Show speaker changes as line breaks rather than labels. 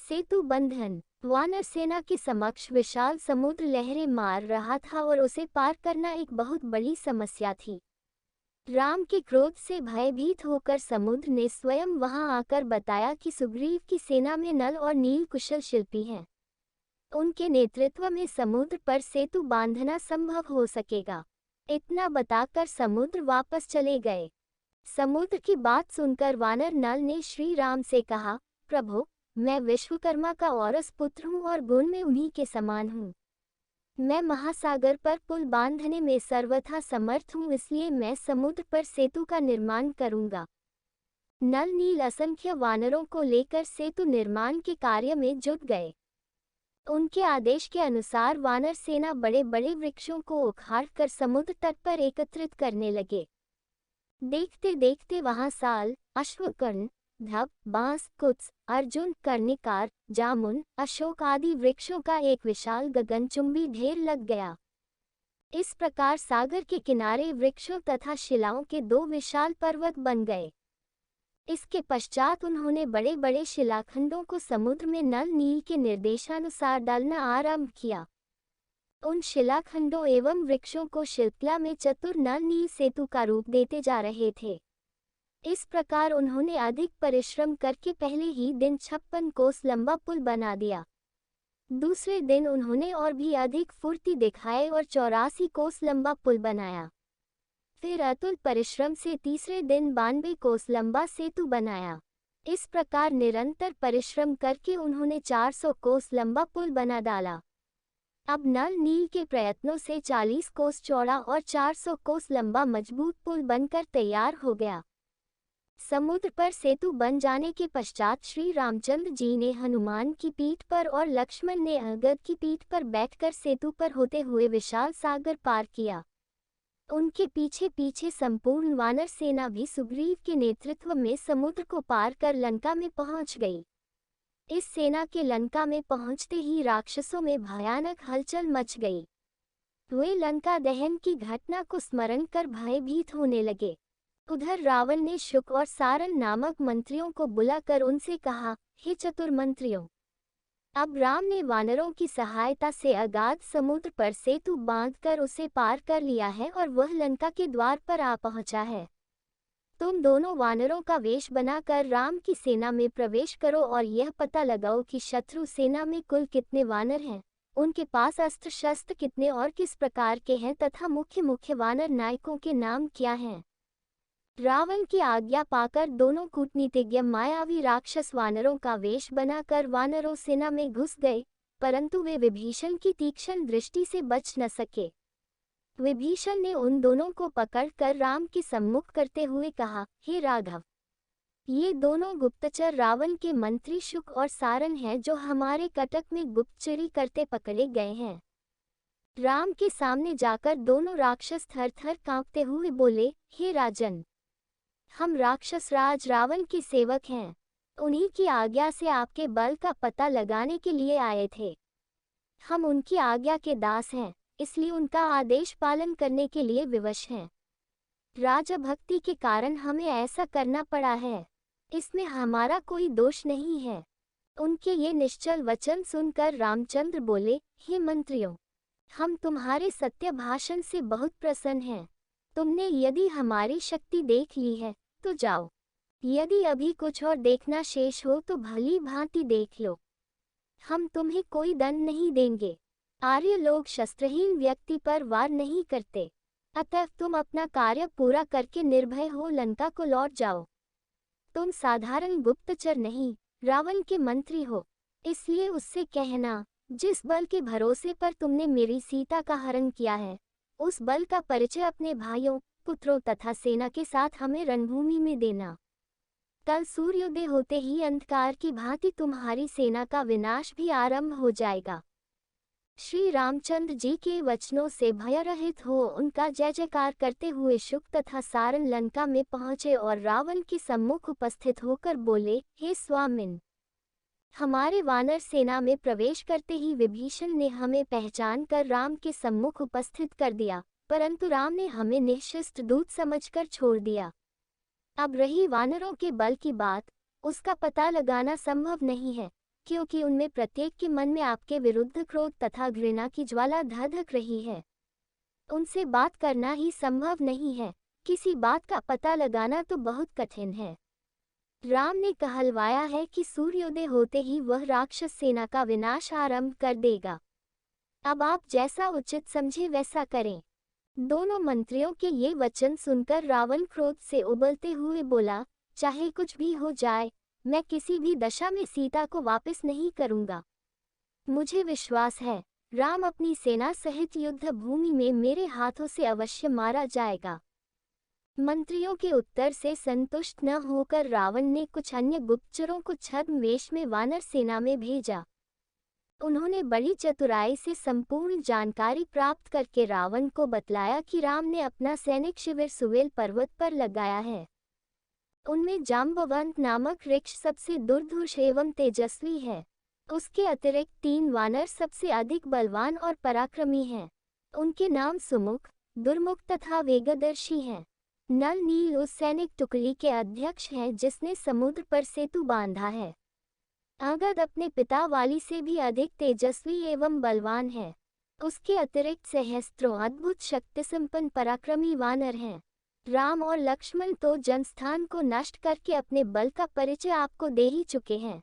सेतु बंधन। वानर सेना के समक्ष विशाल समुद्र लहरें मार रहा था और उसे पार करना एक बहुत बड़ी समस्या थी। राम के क्रोध से भयभीत होकर समुद्र ने स्वयं वहां आकर बताया कि सुग्रीव की सेना में नल और नील कुशल शिल्पी हैं। उनके नेतृत्व में समुद्र पर सेतु बांधना संभव हो सकेगा। इतना बताकर समुद्र वापस चले गए। समुद्र की बात सुनकर वानर नल ने श्री राम से कहा, प्रभु, मैं विश्वकर्मा का औरस पुत्र हूँ और गुण में उन्हीं के समान हूँ। मैं महासागर पर पुल बांधने में सर्वथा समर्थ हूँ, इसलिए मैं समुद्र पर सेतु का निर्माण करूँगा। नल नील असंख्य वानरों को लेकर सेतु निर्माण के कार्य में जुट गए। उनके आदेश के अनुसार वानर सेना बड़े बड़े वृक्षों को उखाड़कर समुद्र तट पर एकत्रित करने लगे। देखते देखते वहां साल, अश्वकर्ण, धब, बांस, कुत्स, अर्जुन, कर्णिकार, जामुन, अशोक आदि वृक्षों का एक विशाल गगनचुंबी ढेर लग गया। इस प्रकार सागर के किनारे वृक्षों तथा शिलाओं के दो विशाल पर्वत बन गए। इसके पश्चात उन्होंने बड़े बड़े शिलाखंडों को समुद्र में नल नील के निर्देशानुसार डालना आरंभ किया। उन शिलाखंडों एवं वृक्षों को शिल्पकला में चतुर नल नील सेतु का रूप देते जा रहे थे। इस प्रकार उन्होंने अधिक परिश्रम करके पहले ही दिन 56 कोस लंबा पुल बना दिया। दूसरे दिन उन्होंने और भी अधिक फुर्ती दिखाए और 84 कोस लंबा पुल बनाया। फिर अतुल परिश्रम से तीसरे दिन 92 कोस लंबा सेतु बनाया। इस प्रकार निरंतर परिश्रम करके उन्होंने 400 कोस लंबा पुल बना डाला। अब नल नील के प्रयत्नों से 40 कोस चौड़ा और 400 कोस लंबा मजबूत पुल बनकर तैयार हो गया। समुद्र पर सेतु बन जाने के पश्चात श्री रामचंद्र जी ने हनुमान की पीठ पर और लक्ष्मण ने अंगद की पीठ पर बैठकर सेतु पर होते हुए विशाल सागर पार किया। उनके पीछे पीछे संपूर्ण वानर सेना भी सुग्रीव के नेतृत्व में समुद्र को पार कर लंका में पहुंच गई। इस सेना के लंका में पहुंचते ही राक्षसों में भयानक हलचल मच गई। वे लंका दहन की घटना को स्मरण कर भयभीत होने लगे। उधर रावण ने शुक और सारन नामक मंत्रियों को बुलाकर उनसे कहा, हे चतुर मंत्रियों, अब राम ने वानरों की सहायता से अगाध समुद्र पर सेतु बांधकर उसे पार कर लिया है और वह लंका के द्वार पर आ पहुंचा है। तुम दोनों वानरों का वेश बनाकर राम की सेना में प्रवेश करो और यह पता लगाओ कि शत्रु सेना में कुल कितने वानर हैं, उनके पास अस्त्र शस्त्र कितने और किस प्रकार के हैं तथा मुख्य मुख्य वानर नायकों के नाम क्या हैं। रावण की आज्ञा पाकर दोनों कूटनीतिज्ञ मायावी राक्षस वानरों का वेश बनाकर वानरों सेना में घुस गए, परंतु वे विभीषण की तीक्ष्ण दृष्टि से बच न सके। विभीषण ने उन दोनों को पकड़कर राम के सम्मुख करते हुए कहा, हे राघव, ये दोनों गुप्तचर रावण के मंत्री शुक और सारन हैं जो हमारे कटक में गुप्तचरी करते पकड़े गए हैं। राम के सामने जाकर दोनों राक्षस थर थर कांपते हुए बोले, हे राजन, हम राक्षस राज रावण के सेवक हैं। उन्हीं की आज्ञा से आपके बल का पता लगाने के लिए आए थे। हम उनकी आज्ञा के दास हैं, इसलिए उनका आदेश पालन करने के लिए विवश हैं। राजभक्ति के कारण हमें ऐसा करना पड़ा है, इसमें हमारा कोई दोष नहीं है। उनके ये निश्चल वचन सुनकर रामचंद्र बोले, हे मंत्रियों, हम तुम्हारे सत्य भाषण से बहुत प्रसन्न हैं। तुमने यदि हमारी शक्ति देख ली है तो जाओ, यदि अभी कुछ और देखना शेष हो तो भली भांति देख लो। हम तुम्हें कोई दंड नहीं देंगे। आर्य लोग शस्त्रहीन व्यक्ति पर वार नहीं करते, अतः तुम अपना कार्य पूरा करके निर्भय हो लंका को लौट जाओ। तुम साधारण गुप्तचर नहीं, रावण के मंत्री हो, इसलिए उससे कहना, जिस बल के भरोसे पर तुमने मेरी सीता का हरण किया है, उस बल का परिचय अपने भाइयों, पुत्रों तथा सेना के साथ हमें रणभूमि में देना। कल सूर्योदय होते ही अंधकार की भांति तुम्हारी सेना का विनाश भी आरंभ हो जाएगा। श्री रामचंद्र जी के वचनों से भयरहित हो उनका जय जयकार करते हुए शुक तथा सारन लंका में पहुंचे और रावण के सम्मुख उपस्थित होकर बोले, हे स्वामिन, हमारे वानर सेना में प्रवेश करते ही विभीषण ने हमें पहचान कर राम के सम्मुख उपस्थित कर दिया, परंतु राम ने हमें निःशस्त्र दूत समझकर छोड़ दिया। अब रही वानरों के बल की बात, उसका पता लगाना संभव नहीं है, क्योंकि उनमें प्रत्येक के मन में आपके विरुद्ध क्रोध तथा घृणा की ज्वाला धधक रही है। उनसे बात करना ही संभव नहीं है, किसी बात का पता लगाना तो बहुत कठिन है। राम ने कहलवाया है कि सूर्योदय होते ही वह राक्षस सेना का विनाश आरंभ कर देगा। अब आप जैसा उचित समझे वैसा करें। दोनों मंत्रियों के ये वचन सुनकर रावण क्रोध से उबलते हुए बोला, चाहे कुछ भी हो जाए, मैं किसी भी दशा में सीता को वापस नहीं करूंगा। मुझे विश्वास है, राम अपनी सेना सहित युद्ध भूमि में मेरे हाथों से अवश्य मारा जाएगा। मंत्रियों के उत्तर से संतुष्ट न होकर रावण ने कुछ अन्य गुप्तचरों को छद्मवेश में वानर सेना में भेजा। उन्होंने बड़ी चतुराई से संपूर्ण जानकारी प्राप्त करके रावण को बतलाया कि राम ने अपना सैनिक शिविर सुवेल पर्वत पर लगाया है। उनमें जाम्बवंत नामक वृक्ष सबसे दुर्धर्ष एवं तेजस्वी है। उसके अतिरिक्त 3 वानर सबसे अधिक बलवान और पराक्रमी हैं। उनके नाम सुमुख, दुर्मुख तथा वेगदर्शी हैं। नल नील उस सैनिक टुकड़ी के अध्यक्ष हैं जिसने समुद्र पर सेतु बांधा है। अंगद अपने पिता वाली से भी अधिक तेजस्वी एवं बलवान है। उसके अतिरिक्त सहस्त्रों अद्भुत शक्ति संपन्न पराक्रमी वानर हैं। राम और लक्ष्मण तो जनस्थान को नष्ट करके अपने बल का परिचय आपको दे ही चुके हैं।